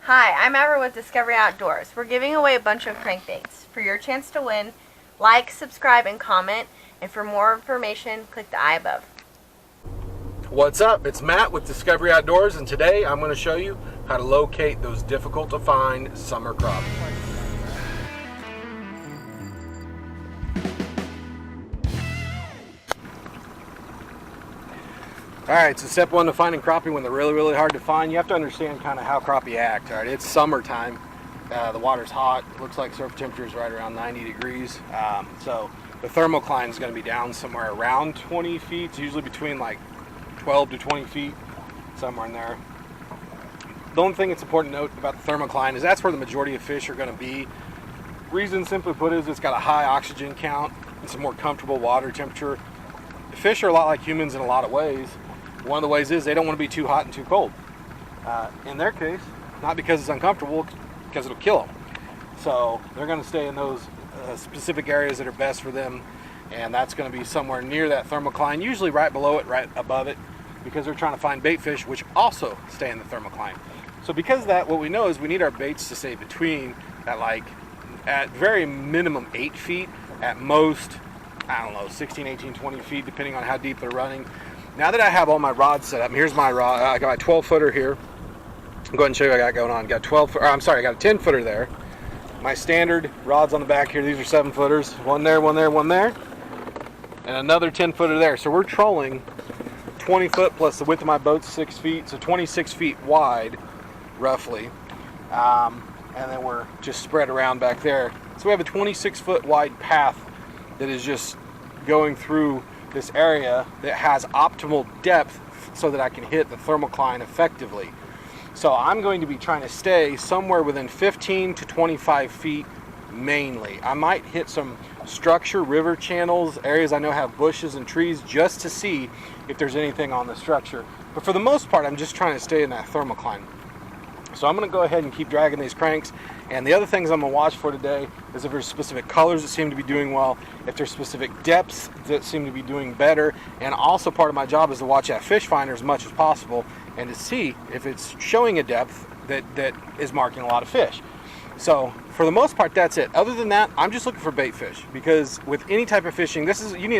Hi, I'm Abra with Discovery Outdoors. We're giving away a bunch of crankbaits. For your chance to win, like, subscribe, and comment. And for more information, click the eye above. What's up? It's Matt with Discovery Outdoors, and today I'm going to show you how to locate those difficult to find summer crappie. Alright, so step one to finding crappie when they're really hard to find, you have to understand kind of how crappie act. Alright, it's summertime, the water's hot, it looks like surface temperature is right around 90 degrees, so the thermocline is going to be down somewhere around 20 feet, it's usually between like 12 to 20 feet, somewhere in there. The only thing that's important to note about the thermocline is that's where the majority of fish are going to be. Reason, simply put, is it's got a high oxygen count, it's a more comfortable water temperature. The fish are a lot like humans in a lot of ways. One of the ways is they don't want to be too hot and too cold. In their case, not because it's uncomfortable, because it'll kill them. So they're going to stay in those specific areas that are best for them, and that's going to be somewhere near that thermocline, usually right below it, right above it, because they're trying to find bait fish, which also stay in the thermocline. So because of that, what we know is we need our baits to stay between at very minimum 8 feet, at most, I don't know, 16, 18, 20 feet, depending on how deep they're running. Now that I have all my rods set up, here's my rod. I got my 12 footer here. I'll go ahead and show you what I got going on. I got I got a 10 footer there. My standard rods on the back here, these are 7 footers. One there, one there, one there. And another 10 footer there. So we're trolling 20 foot plus the width of my boat's 6 feet, so 26 feet wide, roughly. And then we're just spread around back there. So we have a 26 foot wide path that is just going through this area that has optimal depth so that I can hit the thermocline effectively. So I'm going to be trying to stay somewhere within 15 to 25 feet mainly. I might hit some structure, river channels, areas I know have bushes and trees, just to see if there's anything on the structure. But for the most part, I'm just trying to stay in that thermocline. So I'm going to go ahead and keep dragging these cranks. And the other things I'm going to watch for today is if there's specific colors that seem to be doing well, if there's specific depths that seem to be doing better, and also part of my job is to watch that fish finder as much as possible and to see if it's showing a depth that is marking a lot of fish. So for the most part, that's it. Other than that, I'm just looking for bait fish, because with any type of fishing,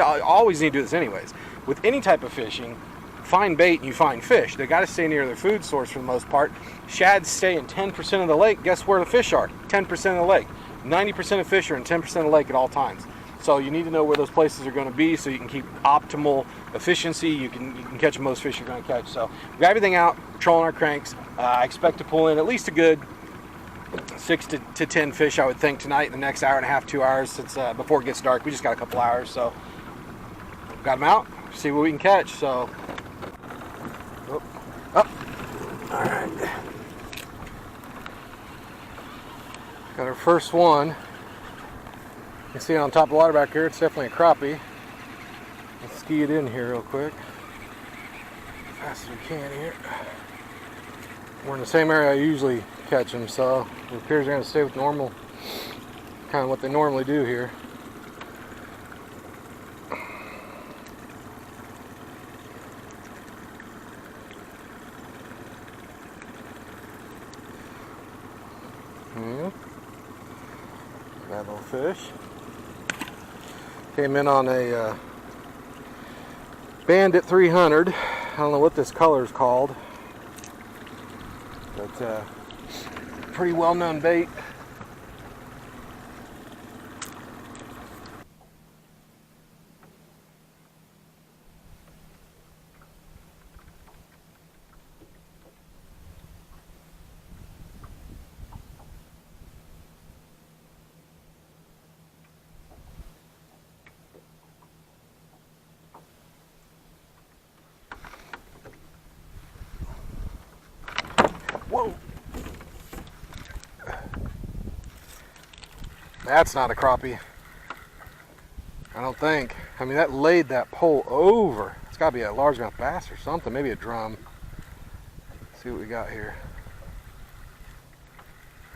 always need to do this anyways. With any type of fishing, find bait and you find fish. They got to stay near their food source for the most part. Shads stay in 10% of the lake. Guess where the fish are? 10% of the lake. 90% of fish are in 10% of the lake at all times. So you need to know where those places are going to be so you can keep optimal efficiency. You can catch most fish you're going to catch. So we got everything out, trolling our cranks. I expect to pull in at least a good 6 to 10 fish, I would think, tonight in the next hour and a half, 2 hours, since before it gets dark. We just got a couple hours, so got them out, see what we can catch. So all right, got our first one. You can see it on top of the water back here. It's definitely a crappie. Let's ski it in here real quick, as fast as we can here. We're in the same area I usually catch them, so it appears they're going to stay with normal, kind of what they normally do here. That little fish came in on a Bandit 300. I don't know what this color is called, but pretty well-known bait. Whoa! That's not a crappie. I don't think. I mean, that laid that pole over. It's got to be a largemouth bass or something. Maybe a drum. Let's see what we got here.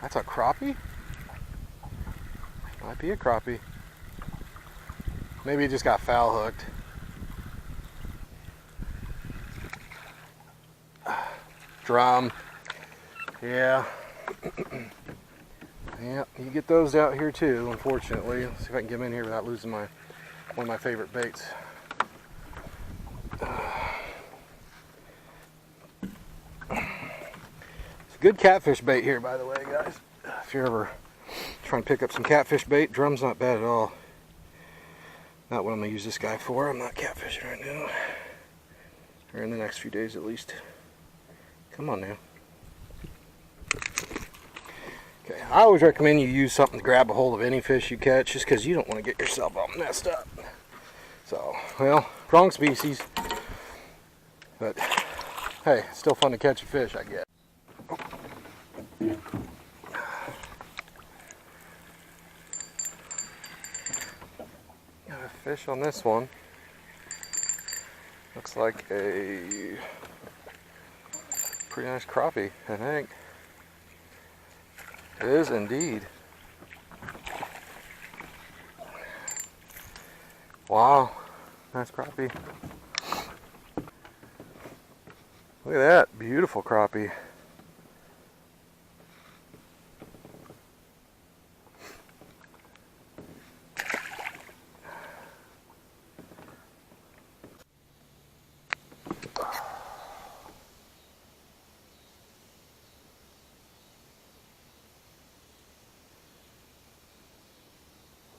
That's a crappie? Might be a crappie. Maybe it just got foul hooked. Drum. Yeah, Yeah, you get those out here too, unfortunately. Let's see if I can get them in here without losing one of my favorite baits. It's a good catfish bait here, by the way, guys. If you're ever trying to pick up some catfish bait, drum's not bad at all. Not what I'm going to use this guy for. I'm not catfishing right now. Or in the next few days at least. Come on now. Okay, I always recommend you use something to grab a hold of any fish you catch, just because you don't want to get yourself all messed up. So, well, wrong species. But, hey, it's still fun to catch a fish, I guess. Got a fish on this one. Looks like a pretty nice crappie, I think. It is indeed. Wow, nice crappie. Look at that, beautiful crappie.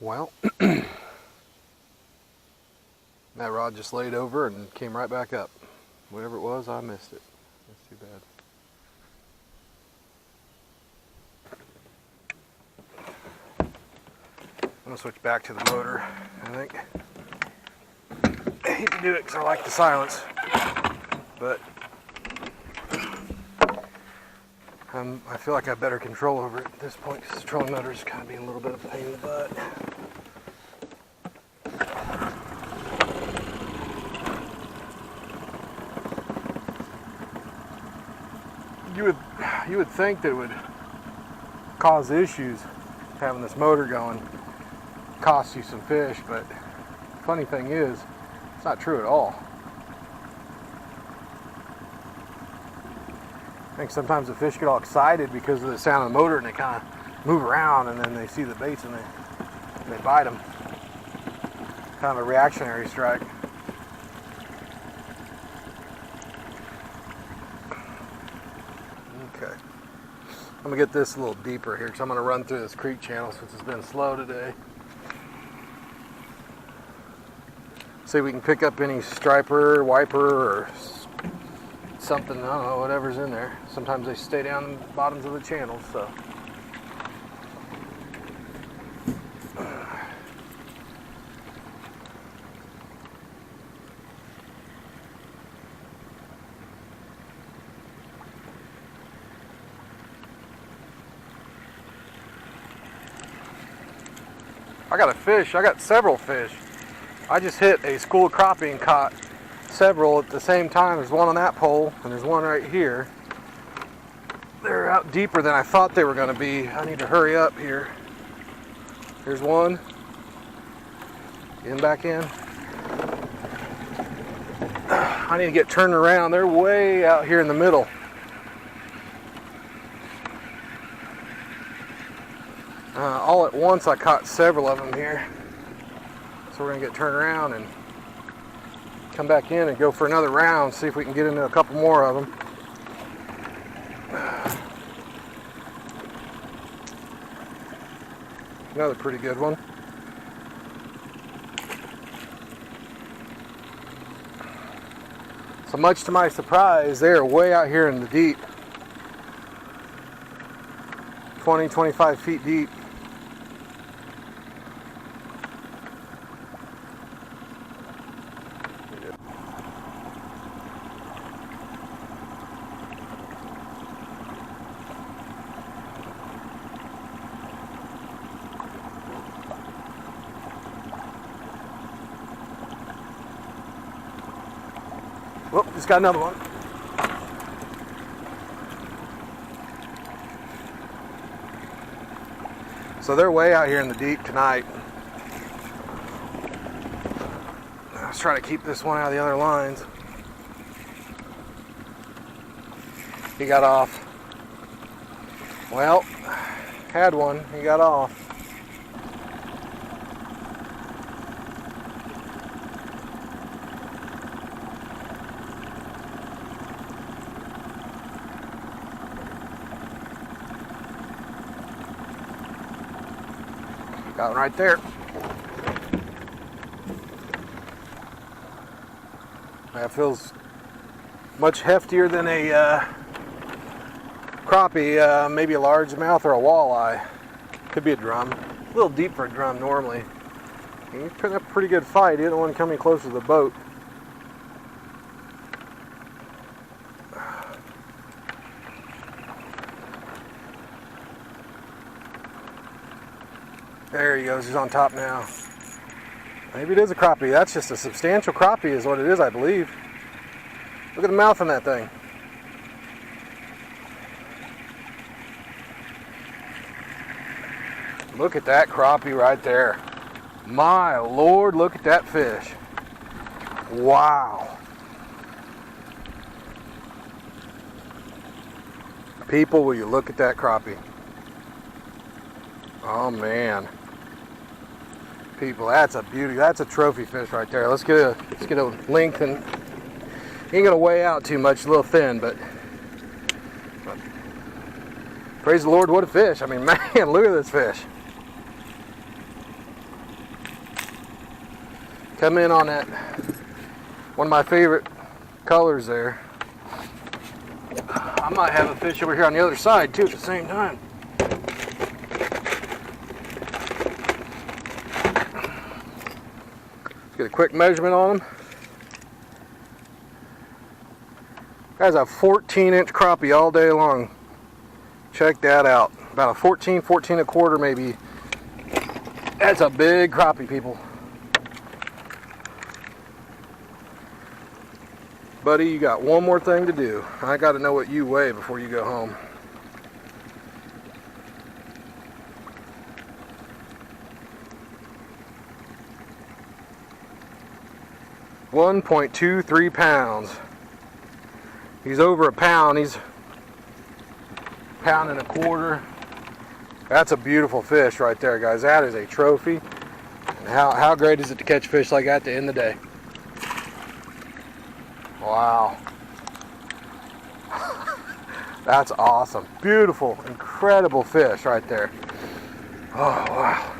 Well, that rod just laid over and came right back up. Whatever it was, I missed it. That's too bad. I'm going to switch back to the motor, I think. I hate to do it because I like the silence, but I feel like I have better control over it at this point because the trolling motor is kind of being a little bit of a pain in the butt. You would think that it would cause issues having this motor going, cost you some fish, but funny thing is, it's not true at all. I think sometimes the fish get all excited because of the sound of the motor and they kind of move around, and then they see the baits and they bite them. Kind of a reactionary strike. Okay. I'm going to get this a little deeper here because I'm going to run through this creek channel since it's been slow today. See if we can pick up any striper, wiper, or something, I don't know, whatever's in there. Sometimes they stay down the bottoms of the channels, so. I got a fish, I got several fish. I just hit a school of crappie and caught several at the same time. There's one on that pole and there's one right here. They're out deeper than I thought they were going to be. I need to hurry up here. Here's one. Get him back in. I need to get turned around. They're way out here in the middle. All at once I caught several of them here. So we're going to get turned around and come back in and go for another round, see if we can get into a couple more of them. Another pretty good one. So much to my surprise, they are way out here in the deep. 20, 25 feet deep. Whoop, just got another one. So they're way out here in the deep tonight. Let's try to keep this one out of the other lines. He got off. Well, had one. He got off. Got one right there. That feels much heftier than a crappie, maybe a largemouth or a walleye. Could be a drum. A little deep for a drum normally. He's putting up a pretty good fight. He didn't want to come any closer to the boat. There he goes. He's on top now. Maybe it is a crappie. That's just a substantial crappie is what it is, I believe. Look at the mouth on that thing. Look at that crappie right there. My Lord, look at that fish. Wow. People, will you look at that crappie? Oh man. People, that's a beauty. That's a trophy fish right there. Let's get a length, and he ain't gonna weigh out too much, a little thin, but praise the Lord, what a fish. I mean, man, look at this fish. Come in on that, one of my favorite colors there. I might have a fish over here on the other side too at the same time. Get a quick measurement on them. That's a 14-inch crappie all day long. Check that out. About a 14 and a quarter maybe. That's a big crappie, people. Buddy, you got one more thing to do. I got to know what you weigh before you go home. .23 pounds. He's over a pound. He's a pound and a quarter. That's a beautiful fish right there, guys. That is a trophy. And how great is it to catch fish like that at the end of the day? Wow. That's awesome. Beautiful, incredible fish right there. Oh, wow.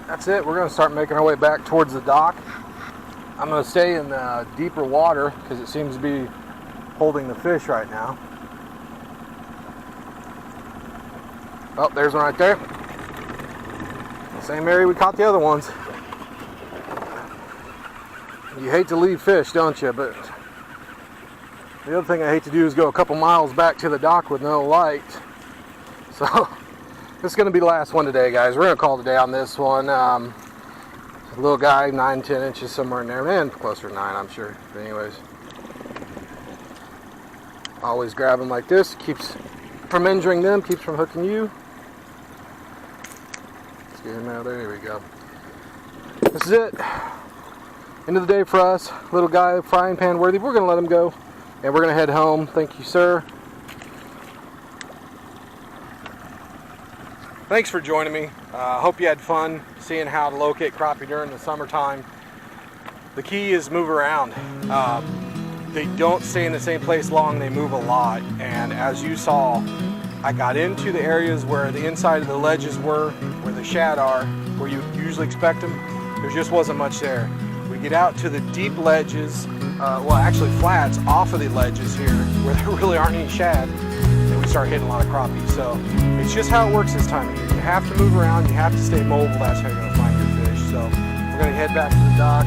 That's it. We're going to start making our way back towards the dock. I'm going to stay in the deeper water because it seems to be holding the fish right now. Oh, there's one right there. The same area we caught the other ones. You hate to leave fish, don't you? But the other thing I hate to do is go a couple miles back to the dock with no light. So this is going to be the last one today, guys. We're going to call it a day on this one. Little guy, 9-10 inches, somewhere in there. Man, closer to 9, I'm sure. But anyways, always grab them like this. Keeps from injuring them, keeps from hooking you. Let's get him out of there. Here we go. This is it. End of the day for us. Little guy, frying pan worthy. We're going to let him go, and we're going to head home. Thank you, sir. Thanks for joining me. Hope you had fun seeing how to locate crappie during the summertime. The key is move around. They don't stay in the same place long, they move a lot. And as you saw, I got into the areas where the inside of the ledges were, where the shad are, where you usually expect them. There just wasn't much there. We get out to the deep ledges, well actually flats off of the ledges here, where there really aren't any shad, and we start hitting a lot of crappie. So it's just how it works this time of year. You have to move around, you have to stay mobile, that's how you're going to find your fish. So we're going to head back to the dock.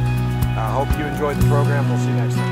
Hope you enjoyed the program. We'll see you next time.